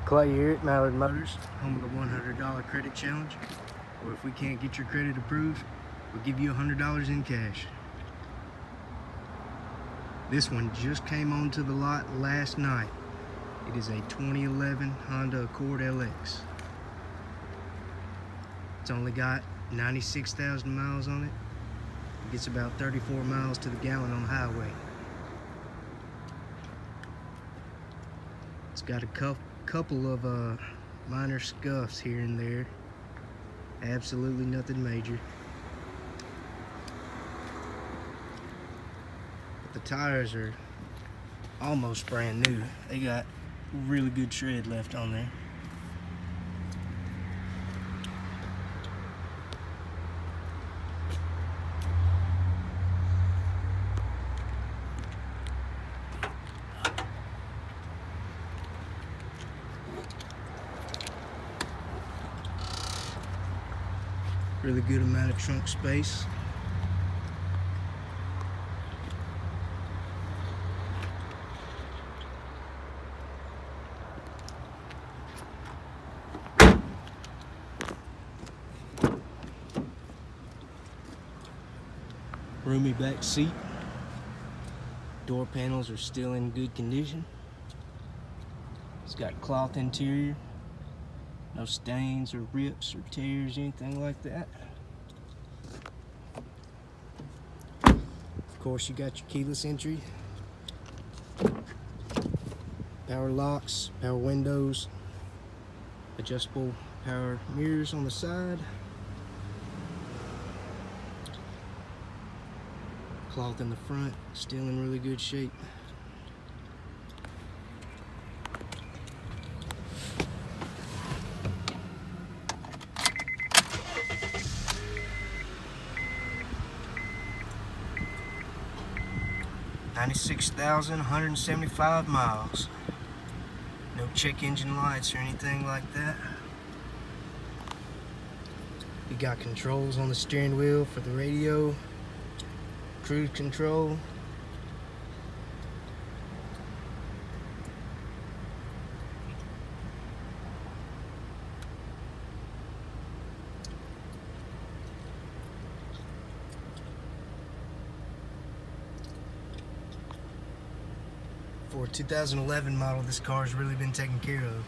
Clay here at Mallard Motors, home of the $100 credit challenge. Or if we can't get your credit approved, we'll give you $100 in cash. This one just came onto the lot last night. It is a 2011 Honda Accord LX. It's only got 96,000 miles on it. It gets about 34 miles to the gallon on the highway. It's got a couple of minor scuffs here and there. Absolutely nothing major. But the tires are almost brand new. They got really good tread left on there. Really good amount of trunk space. Roomy back seat. Door panels are still in good condition. It's got cloth interior. No stains or rips or tears, anything like that. Of course, you got your keyless entry, power locks, power windows, adjustable power mirrors on the side, cloth in the front, still in really good shape. $96,175 miles. No check engine lights or anything like that. You got controls on the steering wheel for the radio, cruise control. For a 2011 model, this car's really been taken care of.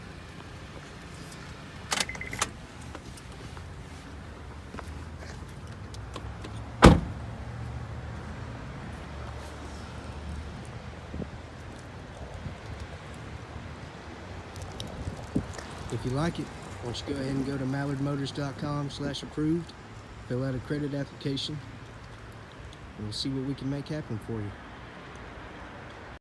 If you like it, why don't you go ahead and go to mallardmotors.com/approved, fill out a credit application, and we'll see what we can make happen for you.